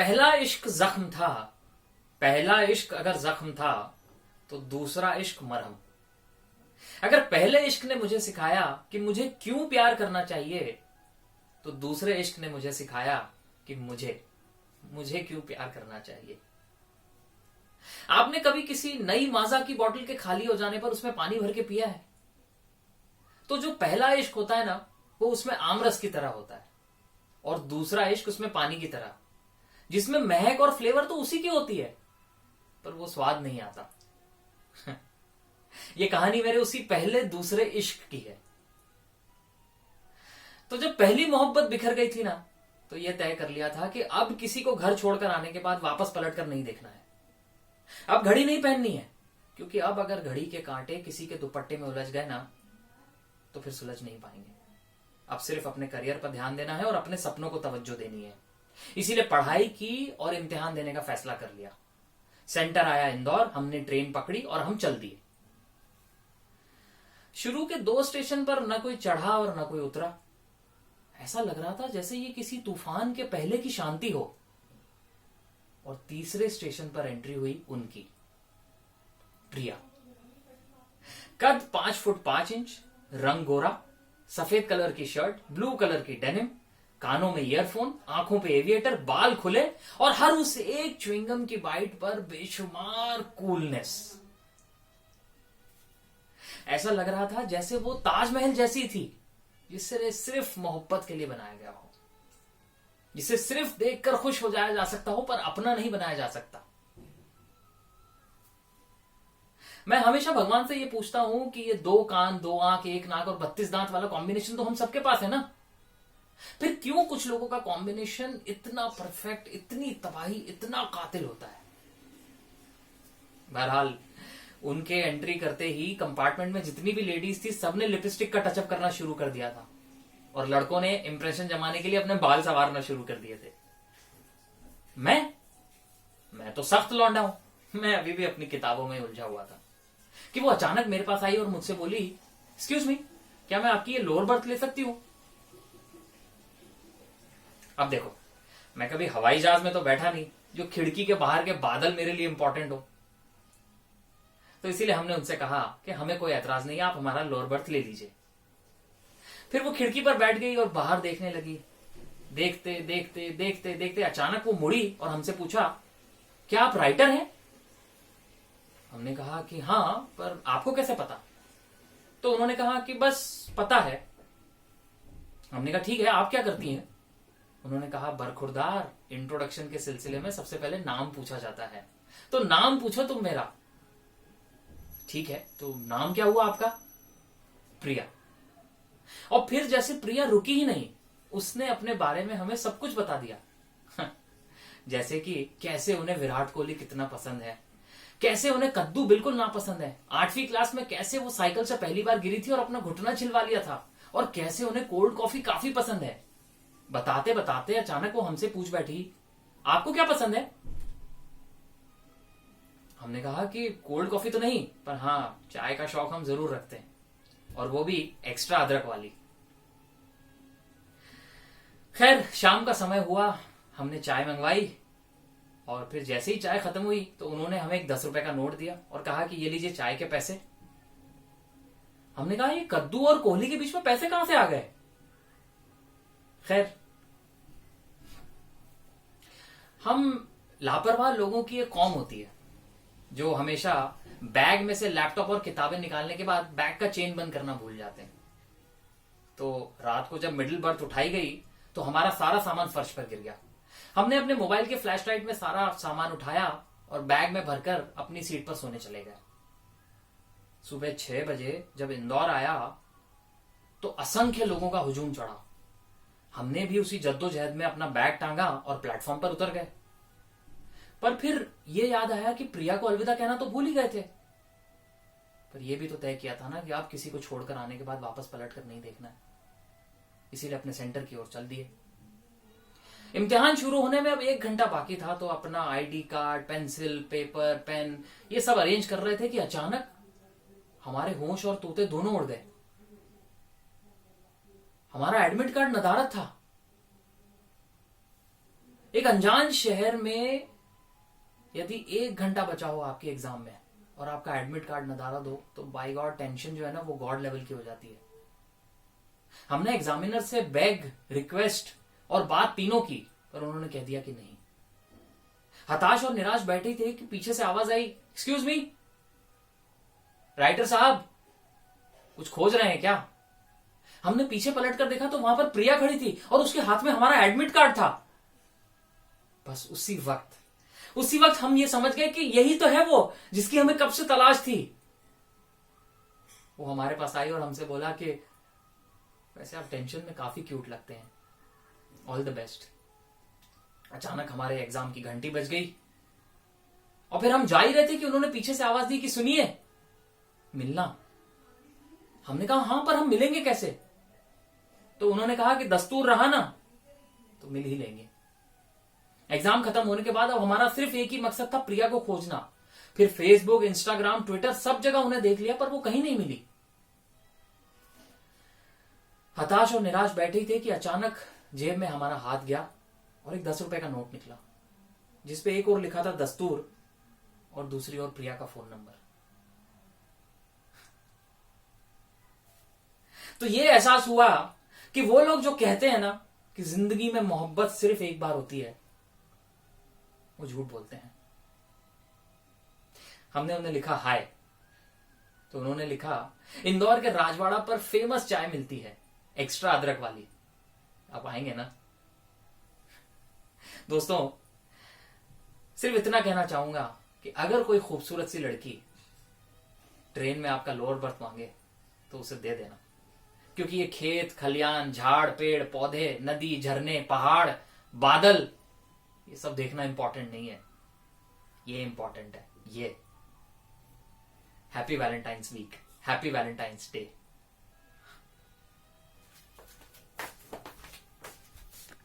पहला इश्क जख्म था, पहला इश्क अगर जख्म था तो दूसरा इश्क मरहम। अगर पहले इश्क ने मुझे सिखाया कि मुझे क्यों प्यार करना चाहिए, तो दूसरे इश्क ने मुझे सिखाया कि मुझे मुझे क्यों प्यार करना चाहिए। आपने कभी किसी नई माजा की बोतल के खाली हो जाने पर उसमें पानी भर के पिया है? तो जो पहला इश्क होता है ना, वो उसमें आमरस की तरह होता है, और दूसरा इश्क उसमें पानी की तरह, जिसमें महक और फ्लेवर तो उसी की होती है, पर वो स्वाद नहीं आता। ये कहानी मेरे उसी पहले दूसरे इश्क की है। तो जब पहली मोहब्बत बिखर गई थी ना, तो यह तय कर लिया था कि अब किसी को घर छोड़कर आने के बाद वापस पलटकर नहीं देखना है। अब घड़ी नहीं पहननी है, क्योंकि अब अगर घड़ी के कांटे किसी के दुपट्टे में उलझ गए ना, तो फिर सुलझ नहीं पाएंगे। अब सिर्फ अपने करियर पर ध्यान देना है और अपने सपनों को तवज्जो देनी है। इसीलिए पढ़ाई की और इम्तिहान देने का फैसला कर लिया। सेंटर आया इंदौर, हमने ट्रेन पकड़ी और हम चल दिए। शुरू के 2 स्टेशन पर न कोई चढ़ा और न कोई उतरा। ऐसा लग रहा था जैसे ये किसी तूफान के पहले की शांति हो। और तीसरे स्टेशन पर एंट्री हुई उनकी, प्रिया। कद 5 फुट 5 इंच, रंग गोरा, सफेद कलर की शर्ट, ब्लू कलर की डेनिम, कानों में ईयरफोन, आंखों पे एविएटर, बाल खुले, और हर उस एक च्युइंगम की बाइट पर बेशुमार कूलनेस। ऐसा लग रहा था जैसे वो ताजमहल जैसी थी, जिसे सिर्फ मोहब्बत के लिए बनाया गया हो, जिसे सिर्फ देखकर खुश हो जाया जा सकता हो, पर अपना नहीं बनाया जा सकता। मैं हमेशा भगवान से ये पूछता हूं कि ये 2 कान, 2 आंख, 1 नाक और 32 दांत वाला कॉम्बिनेशन तो हम सबके पास है ना, फिर क्यों कुछ लोगों का कॉम्बिनेशन इतना परफेक्ट, इतनी तबाही, इतना कातिल होता है। बहरहाल उनके एंट्री करते ही कंपार्टमेंट में जितनी भी लेडीज थी, सबने लिपस्टिक का टचअप करना शुरू कर दिया था, और लड़कों ने इंप्रेशन जमाने के लिए अपने बाल संवारना शुरू कर दिए थे। मैं तो सख्त लौंडा हूं। मैं अभी भी अपनी किताबों में उलझा हुआ था कि वो अचानक मेरे पास आई और मुझसे बोली, एक्सक्यूज मी, क्या मैं आपकी ये लोअर बर्थ ले सकती हूं? अब देखो, मैं कभी हवाई जहाज में तो बैठा नहीं जो खिड़की के बाहर के बादल मेरे लिए इंपॉर्टेंट हो। तो इसीलिए हमने उनसे कहा कि हमें कोई एतराज नहीं है, आप हमारा लोअर बर्थ ले लीजिए। फिर वो खिड़की पर बैठ गई और बाहर देखने लगी। देखते देखते देखते देखते अचानक वो मुड़ी और हमसे पूछा, क्या आप राइटर हैं? हमने कहा कि हाँ, पर आपको कैसे पता? तो उन्होंने कहा कि बस पता है। हमने कहा ठीक है, आप क्या करती हैं? उन्होंने कहा, बरखुरदार, इंट्रोडक्शन के सिलसिले में सबसे पहले नाम पूछा जाता है, तो नाम पूछो तुम मेरा। ठीक है, तो नाम क्या हुआ आपका? प्रिया। और फिर जैसे प्रिया रुकी ही नहीं, उसने अपने बारे में हमें सब कुछ बता दिया। जैसे कि कैसे उन्हें विराट कोहली कितना पसंद है, कैसे उन्हें कद्दू बिल्कुल नापसंद है, 8वीं क्लास में कैसे वो साइकिल से पहली बार गिरी थी और अपना घुटना छिलवा लिया था, और कैसे उन्हें कोल्ड कॉफी काफी पसंद है। बताते बताते अचानक वो हमसे पूछ बैठी, आपको क्या पसंद है? हमने कहा कि कोल्ड कॉफी तो नहीं, पर हाँ, चाय का शौक हम जरूर रखते हैं, और वो भी एक्स्ट्रा अदरक वाली। खैर, शाम का समय हुआ, हमने चाय मंगवाई, और फिर जैसे ही चाय खत्म हुई तो उन्होंने हमें एक 10 रुपए का नोट दिया और कहा कि ये लीजिए चाय के पैसे। हमने कहा, ये कद्दू और कोहली के बीच में पैसे कहां से आ गए? खैर, हम लापरवाह लोगों की एक कौम होती है जो हमेशा बैग में से लैपटॉप और किताबें निकालने के बाद बैग का चेन बंद करना भूल जाते हैं। तो रात को जब मिडिल बर्थ उठाई गई तो हमारा सारा सामान फर्श पर गिर गया। हमने अपने मोबाइल के फ्लैश लाइट में सारा सामान उठाया और बैग में भरकर अपनी सीट पर सोने चले गए। सुबह 6 बजे जब इंदौर आया तो असंख्य लोगों का हुजूम चढ़ा। हमने भी उसी जद्दोजहद में अपना बैग टांगा और प्लेटफॉर्म पर उतर गए। पर फिर यह याद आया कि प्रिया को अलविदा कहना तो भूल ही गए थे। पर यह भी तो तय किया था ना कि आप किसी को छोड़कर आने के बाद वापस पलट कर नहीं देखना है। इसीलिए अपने सेंटर की ओर चल दिए। इम्तिहान शुरू होने में अब 1 घंटा बाकी था, तो अपना ID card, pencil, paper, pen ये सब अरेंज कर रहे थे कि अचानक हमारे होश और तोते दोनों उड़ गए। हमारा एडमिट कार्ड नदारद था। एक अनजान शहर में यदि 1 घंटा बचा हो आपके एग्जाम में और आपका एडमिट कार्ड नदारा दो, तो बाय गॉड टेंशन जो है ना वो गॉड लेवल की हो जाती है। हमने एग्जामिनर से बेग, रिक्वेस्ट और बात तीनों की, पर उन्होंने कह दिया कि नहीं। हताश और निराश बैठे थे कि पीछे से आवाज आई, एक्सक्यूज मी राइटर साहब, कुछ खोज रहे हैं क्या? हमने पीछे पलट कर देखा तो वहां पर प्रिया खड़ी थी और उसके हाथ में हमारा एडमिट कार्ड था। बस उसी वक्त हम ये समझ गए कि यही तो है वो जिसकी हमें कब से तलाश थी। वो हमारे पास आई और हमसे बोला कि वैसे आप टेंशन में काफी क्यूट लगते हैं, ऑल द बेस्ट। अचानक हमारे एग्जाम की घंटी बज गई और फिर हम जा ही रहे थे कि उन्होंने पीछे से आवाज दी कि सुनिए, मिलना। हमने कहा हां, पर हम मिलेंगे कैसे? तो उन्होंने कहा कि दस्तूर रहा ना तो मिल ही लेंगे। एग्जाम खत्म होने के बाद अब हमारा सिर्फ एक ही मकसद था, प्रिया को खोजना। फिर फेसबुक, इंस्टाग्राम, ट्विटर सब जगह उन्हें देख लिया, पर वो कहीं नहीं मिली। हताश और निराश बैठे थे कि अचानक जेब में हमारा हाथ गया और एक 10 रुपए का नोट निकला, जिसपे एक ओर लिखा था दस्तूर और दूसरी ओर प्रिया का फोन नंबर। तो ये एहसास हुआ कि वो लोग जो कहते हैं ना कि जिंदगी में मोहब्बत सिर्फ एक बार होती है, वो झूठ बोलते हैं। हमने उन्हें लिखा हाय, तो उन्होंने लिखा इंदौर के राजवाड़ा पर फेमस चाय मिलती है, एक्स्ट्रा अदरक वाली, आप आएंगे ना? दोस्तों, सिर्फ इतना कहना चाहूंगा कि अगर कोई खूबसूरत सी लड़की ट्रेन में आपका लोअर बर्थ मांगे तो उसे दे देना, क्योंकि ये खेत खलियान, झाड़, पेड़, पौधे, नदी, झरने, पहाड़, बादल, ये सब देखना इंपॉर्टेंट नहीं है, ये इंपॉर्टेंट है। ये happy Valentine's week, happy Valentine's day.